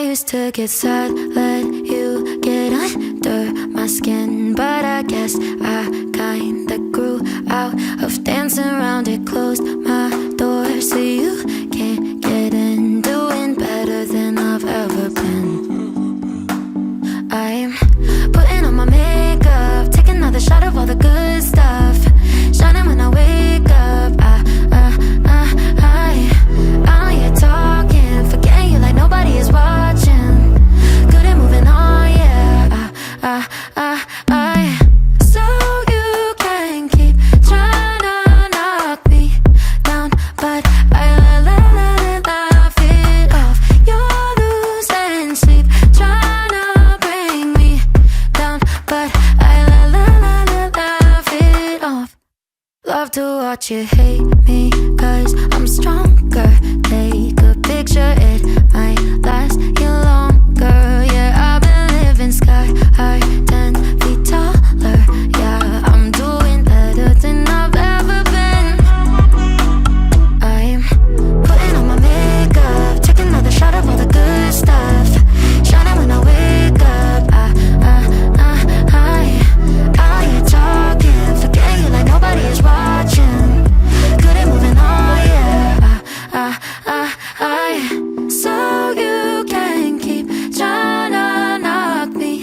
used to get sad, let you get under my skin, but I guess I kinda grew out of dancing around it. Closed my door so you can't get in. Doing better than I've ever been. I'm putting on my makeup, taking another shot of all the good stuff, shining when I wake up. Yeah, talking, forgetting you like nobody is watching. Good at moving on, yeah. So you can keep trying to knock me down, but I laugh it off. You're losing sleep, trying to bring me down, but I laugh it off. Love to watch you hate me, 'cause I'm stronger. Take a picture, it might last you longer. Yeah, I've been living sky high, 10 feet taller. Yeah, I'm doing better than I've ever been. I'm putting on my makeup, taking another shot of all the good stuff, shining when I wake up. You're talking, forgetting you like nobody is watching. Good at moving on, yeah. So you can keep trying to knock me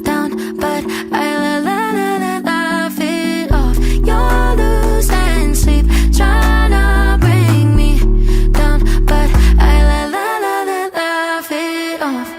down, but I laugh it off. You're losing sleep, trying to bring me down, but I laugh it off.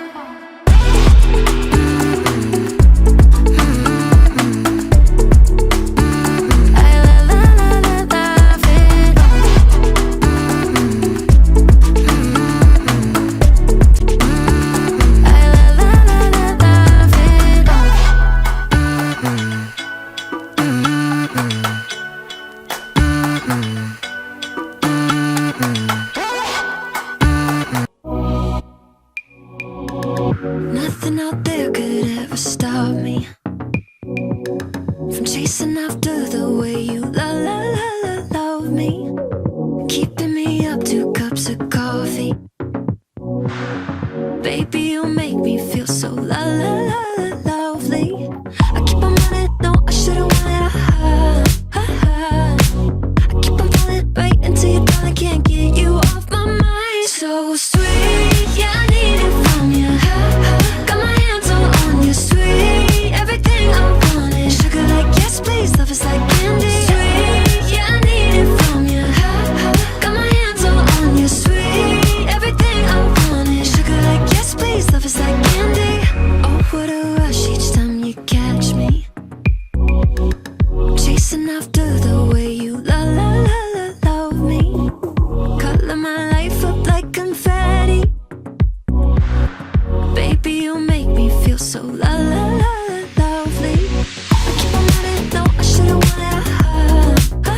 Nothing out there could ever stop me from chasing after the way you love me, keeping me up 2 cups of coffee. Baby, you make me feel so lovely. I keep on running, no, I shouldn't want it. I keep on falling right into your thought, I can't get you off my mind. So sweet, yeah, I need it from you. Got my hands all on you, sweet. Everything I want is sugar like yes, please. Love is like candy. Sweet, yeah, I need it from you. Got my hands all on you, sweet. Everything I want is sugar like yes, please. Love is like candy. Oh, what a rush each time you catch me chasing after the way you love me. Color my life up like confetti. Baby, you make me feel so lovely. I keep on running, no, I shouldn't want it. I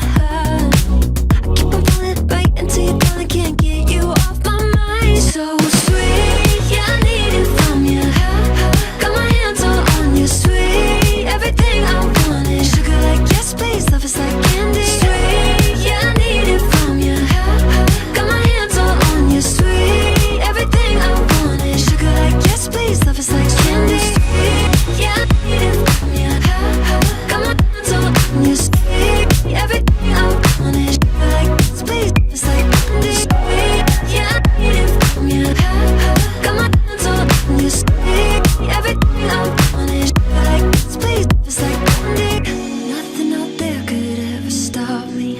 keep on falling right into your thought, I can't get you off my mind. So sweet, yeah, I need it from you. Got my hands all on you, sweet. Everything I want is sugar like yes, please. Love is like candy. Sweet, yeah, I need it from you. Got my hands all on you, sweet. Everything I want is sugar like yes, please. Love is like candy. Sweet, yeah, I need it from you. Got my hands all on you, sweet. Everything I want is sugar like yes, please. Love is like candy. Sweet, yeah, I need it from you. Got my hands all on you, sweet. Everything I want is sugar like yes, please. Love is like candy. Nothing out there could ever stop me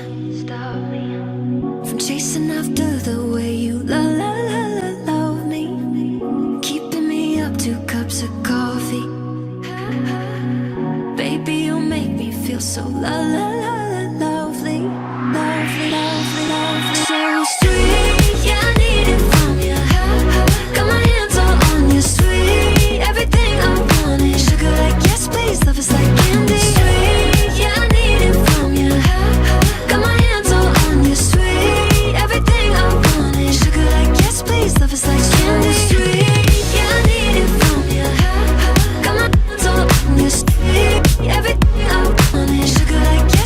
from chasing after the way you love me, keeping me up 2 cups of coffee. Baby, you make me feel so lovely. So sweet, yeah, I need it from you. Got my hands all on you, sweet. Everything I want is sugar like yes, please. Love is like candy. Sweet, yeah, I need it from you. Got my hands all on you, sweet. Everything I want is sugar like yes, please. Love is like candy. Sweet, yeah, I need it from you. Got my hands all on you, sweet. Everything I want is sugar like yes,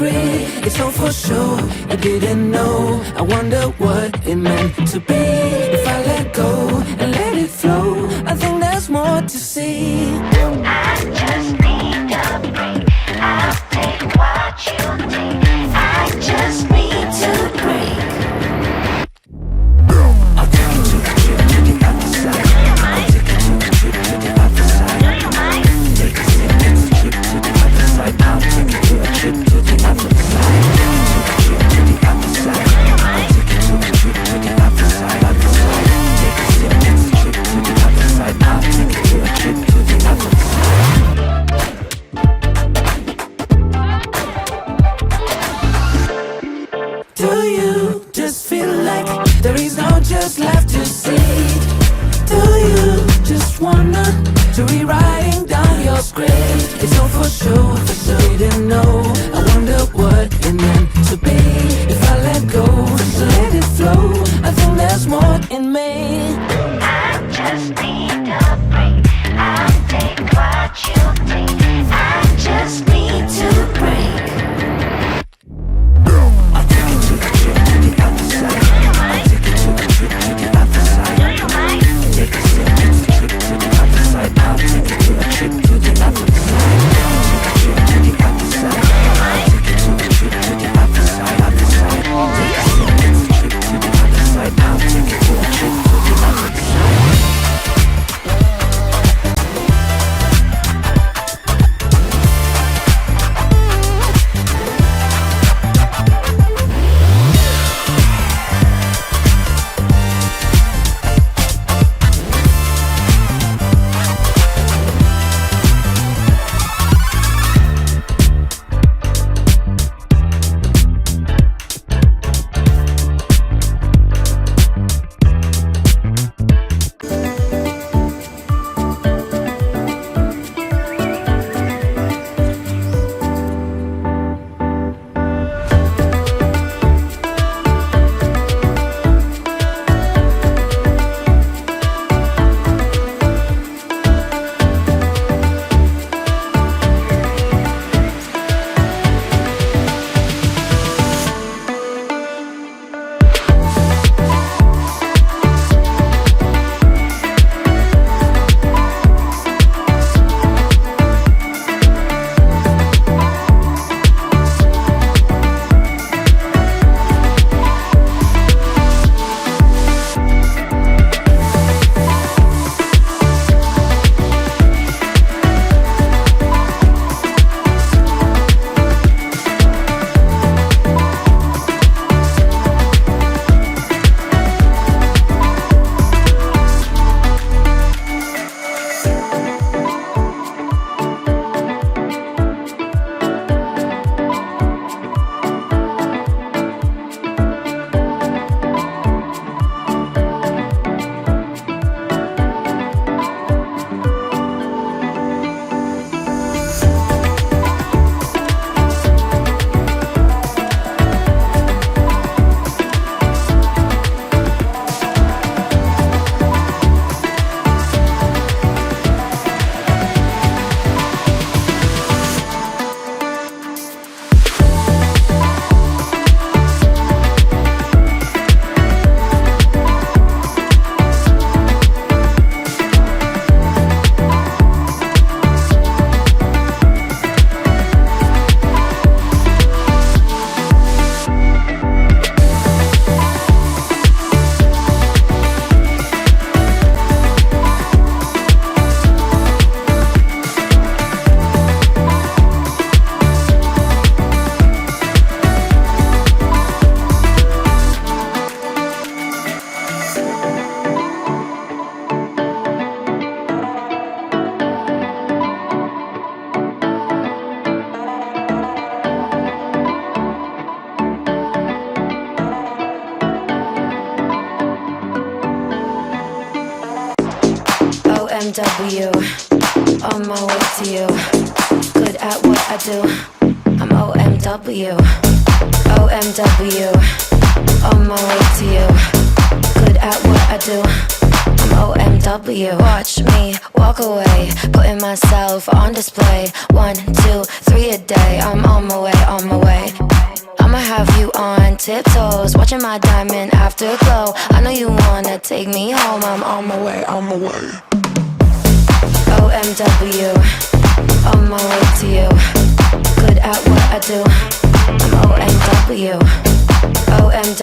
agree. It's all for sure. I didn't know. I wonder what it meant to be. If I let go and let it flow, I think there's more to see. I just need a break. I'll take what you need. I just need to break. I'll take you to a trip to the other side. I'll take you to a trip to the other side. Take a sip, take a trip to the other side. I'll take you to a trip to the other side. Take a trip to the other side. I'll take you to a trip to the other side. Take a sip, take a trip to the other side. I'll take you to a trip to the other side. Do you just feel like there is no just left to see? Do you just wanna to rewriting down your script? It's all for sure, for sure you didn't know. I wonder what it meant to be. If I let go, so let it flow, I think there's more in me. I just need a break. I'll take what you need. I just need to break. I'll take you to a trip to the other side. I'll take you to a trip to the other side. Take a sip, take a trip to the other side. I'll take you to a trip to the other side. Take a trip to the other side. I'll take you to a trip to the other side. Take a sip, take a trip to the other side. I'll take you to a trip to the other side. OMW, on my way to you. Good at what I do. I'm OMW. OMW, on my way to you. Good at what I do. I'm OMW. Watch me walk walk away, putting myself on display. 1, 2, 3 a day. I'm on my way, on my way. I'ma have you on tiptoes, watching my diamond afterglow. I know you wanna take me home. I'm on my way, on my way. OMW, on my way to you. Good at what I do. I'm OMW. OMW.